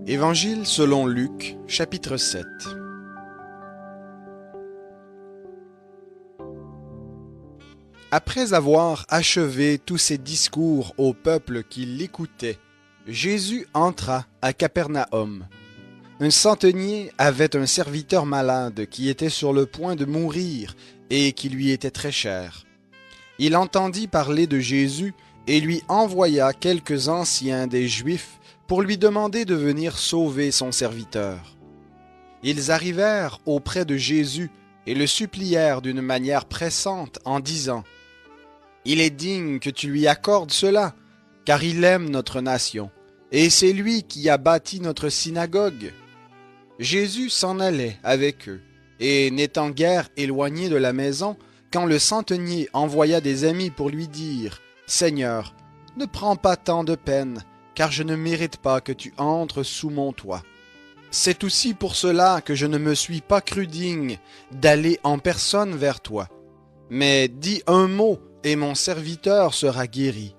Évangile selon Luc, chapitre 7. Après avoir achevé tous ses discours au peuple qui l'écoutait, Jésus entra à Capernaum. Un centenier avait un serviteur malade qui était sur le point de mourir et qui lui était très cher. Il entendit parler de Jésus et lui envoya quelques anciens des Juifs pour lui demander de venir sauver son serviteur. Ils arrivèrent auprès de Jésus et le supplièrent d'une manière pressante en disant : « Il est digne que tu lui accordes cela, car il aime notre nation, et c'est lui qui a bâti notre synagogue. » Jésus s'en allait avec eux, et n'étant guère éloigné de la maison, quand le centenier envoya des amis pour lui dire : « Seigneur, ne prends pas tant de peine, car je ne mérite pas que tu entres sous mon toit. C'est aussi pour cela que je ne me suis pas cru digne d'aller en personne vers toi. Mais dis un mot, et mon serviteur sera guéri.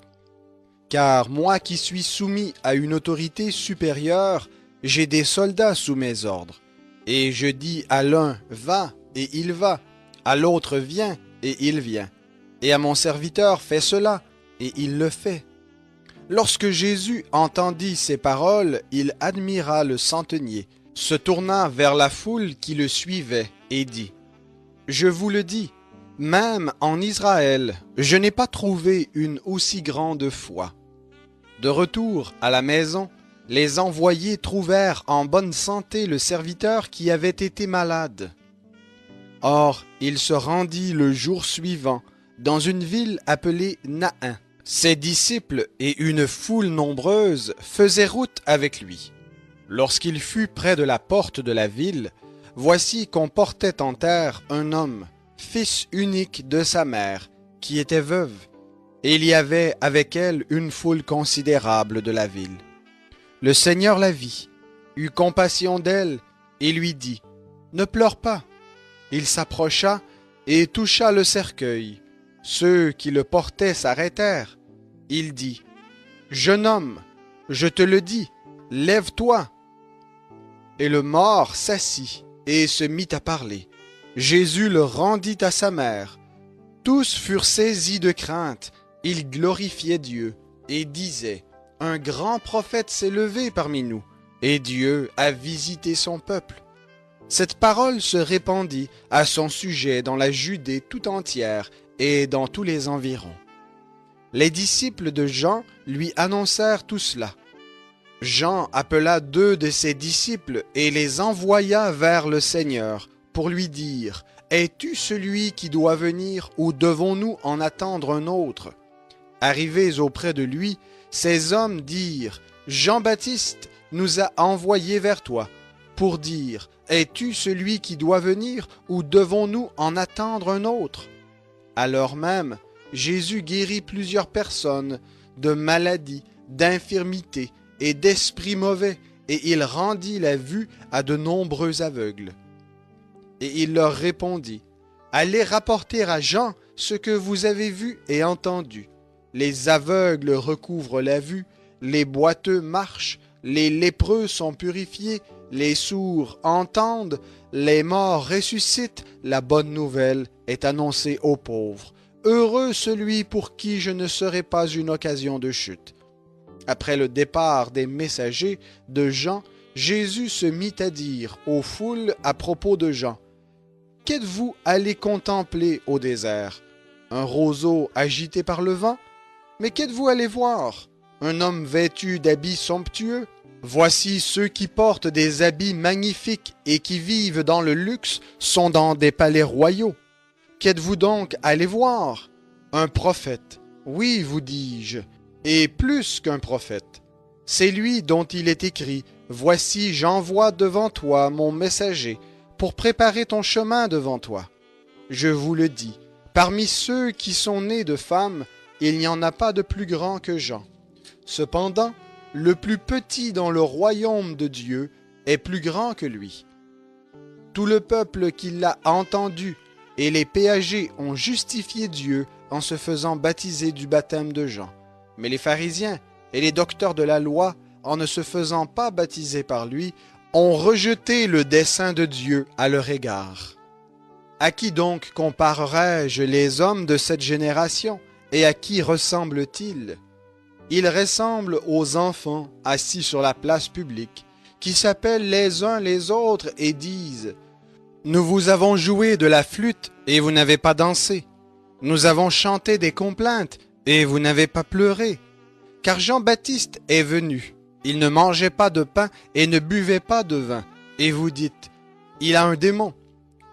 Car moi qui suis soumis à une autorité supérieure, j'ai des soldats sous mes ordres. Et je dis à l'un : va, et il va, à l'autre : viens, et il vient. Et à mon serviteur : fais cela, et il le fait. » Lorsque Jésus entendit ces paroles, il admira le centenier, se tourna vers la foule qui le suivait et dit : « Je vous le dis, même en Israël, je n'ai pas trouvé une aussi grande foi. » De retour à la maison, les envoyés trouvèrent en bonne santé le serviteur qui avait été malade. Or, il se rendit le jour suivant dans une ville appelée Nain. Ses disciples et une foule nombreuse faisaient route avec lui. Lorsqu'il fut près de la porte de la ville, voici qu'on portait en terre un homme, fils unique de sa mère, qui était veuve, et il y avait avec elle une foule considérable de la ville. Le Seigneur la vit, eut compassion d'elle et lui dit : « Ne pleure pas. » Il s'approcha et toucha le cercueil. Ceux qui le portaient s'arrêtèrent. Il dit : « Jeune homme, je te le dis, lève-toi. » Et le mort s'assit et se mit à parler. Jésus le rendit à sa mère. Tous furent saisis de crainte. Ils glorifiaient Dieu et disaient : « Un grand prophète s'est levé parmi nous, et Dieu a visité son peuple. » Cette parole se répandit à son sujet dans la Judée tout entière et dans tous les environs. Les disciples de Jean lui annoncèrent tout cela. Jean appela 2 de ses disciples et les envoya vers le Seigneur pour lui dire : « Es-tu celui qui doit venir ou devons-nous en attendre un autre ?» Arrivés auprès de lui, ces hommes dirent : « Jean-Baptiste nous a envoyés vers toi pour dire : Es-tu celui qui doit venir ou devons-nous en attendre un autre ?» Alors même, Jésus guérit plusieurs personnes de maladies, d'infirmités et d'esprits mauvais, et il rendit la vue à de nombreux aveugles. Et il leur répondit : « Allez rapporter à Jean ce que vous avez vu et entendu. Les aveugles recouvrent la vue, les boiteux marchent, les lépreux sont purifiés, les sourds entendent, les morts ressuscitent, la bonne nouvelle est annoncée aux pauvres. Heureux celui pour qui je ne serai pas une occasion de chute. » Après le départ des messagers de Jean, Jésus se mit à dire aux foules à propos de Jean : « Qu'êtes-vous allés contempler au désert ? Un roseau agité par le vent ? Mais qu'êtes-vous allés voir ? Un homme vêtu d'habits somptueux ? Voici ceux qui portent des habits magnifiques et qui vivent dans le luxe sont dans des palais royaux. Qu'êtes-vous donc allés voir ? Un prophète, oui, vous dis-je, et plus qu'un prophète. C'est lui dont il est écrit : Voici, j'envoie devant toi mon messager pour préparer ton chemin devant toi. Je vous le dis, parmi ceux qui sont nés de femmes, il n'y en a pas de plus grand que Jean. Cependant, le plus petit dans le royaume de Dieu est plus grand que lui. Tout le peuple qui l'a entendu et les péagers ont justifié Dieu en se faisant baptiser du baptême de Jean. Mais les pharisiens et les docteurs de la loi en ne se faisant pas baptiser par lui, ont rejeté le dessein de Dieu à leur égard. À qui donc comparerai-je les hommes de cette génération, et à qui ressemblent-ils? Ils ressemblent aux enfants assis sur la place publique, qui s'appellent les uns les autres et disent « Nous vous avons joué de la flûte et vous n'avez pas dansé. Nous avons chanté des complaintes et vous n'avez pas pleuré. Car Jean-Baptiste est venu. Il ne mangeait pas de pain et ne buvait pas de vin. Et vous dites « Il a un démon. »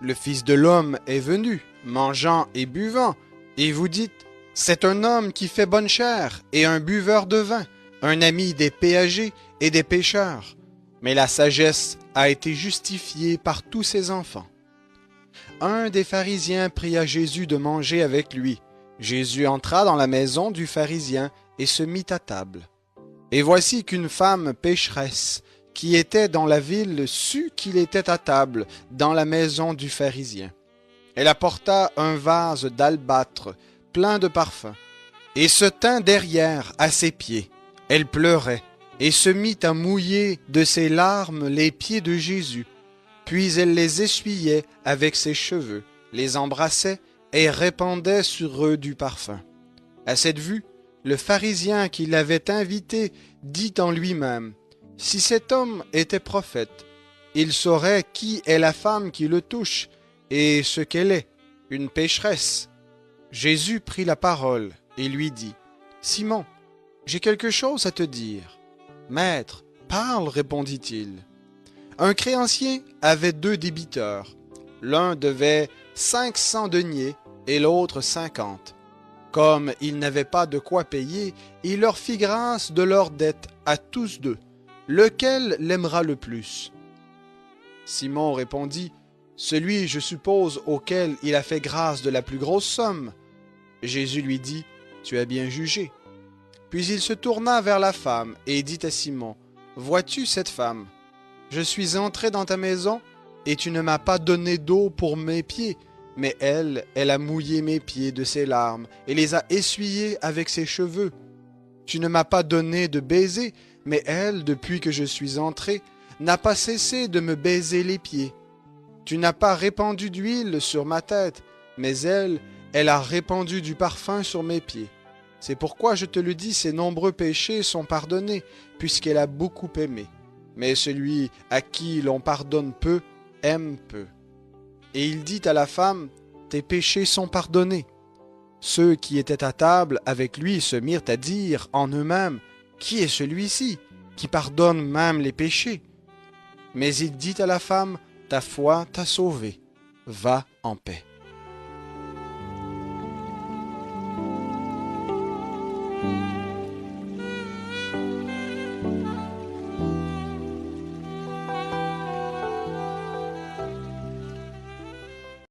Le Fils de l'homme est venu, mangeant et buvant. Et vous dites « C'est un homme qui fait bonne chère et un buveur de vin, un ami des péagers et des pécheurs. » Mais la sagesse a été justifiée par tous ses enfants. Un des pharisiens pria Jésus de manger avec lui. Jésus entra dans la maison du pharisien et se mit à table. Et voici qu'une femme pécheresse, qui était dans la ville, sut qu'il était à table dans la maison du pharisien. Elle apporta un vase d'albâtre plein de parfums, et se tint derrière à ses pieds. Elle pleurait, et se mit à mouiller de ses larmes les pieds de Jésus. Puis elle les essuyait avec ses cheveux, les embrassait et répandait sur eux du parfum. À cette vue, le pharisien qui l'avait invité dit en lui-même, « Si cet homme était prophète, il saurait qui est la femme qui le touche et ce qu'elle est, une pécheresse. » Jésus prit la parole et lui dit, « Simon, j'ai quelque chose à te dire. »« Maître, parle, répondit-il. » Un créancier avait 2 débiteurs. L'un devait 500 deniers et l'autre 50. Comme il n'avait pas de quoi payer, il leur fit grâce de leur dette à tous 2. Lequel l'aimera le plus? Simon répondit, « Celui, je suppose, auquel il a fait grâce de la plus grosse somme. » Jésus lui dit, « Tu as bien jugé. » Puis il se tourna vers la femme et dit à Simon, « Vois-tu cette femme? Je suis entré dans ta maison et tu ne m'as pas donné d'eau pour mes pieds, mais elle a mouillé mes pieds de ses larmes et les a essuyés avec ses cheveux. Tu ne m'as pas donné de baiser, mais elle, depuis que je suis entré, n'a pas cessé de me baiser les pieds. Tu n'as pas répandu d'huile sur ma tête, mais elle a répandu du parfum sur mes pieds. C'est pourquoi je te le dis, ses nombreux péchés sont pardonnés, puisqu'elle a beaucoup aimé. Mais celui à qui l'on pardonne peu, aime peu. » Et il dit à la femme, « Tes péchés sont pardonnés. » Ceux qui étaient à table avec lui se mirent à dire en eux-mêmes, « Qui est celui-ci qui pardonne même les péchés ?» Mais il dit à la femme, « Ta foi t'a sauvée. Va en paix. »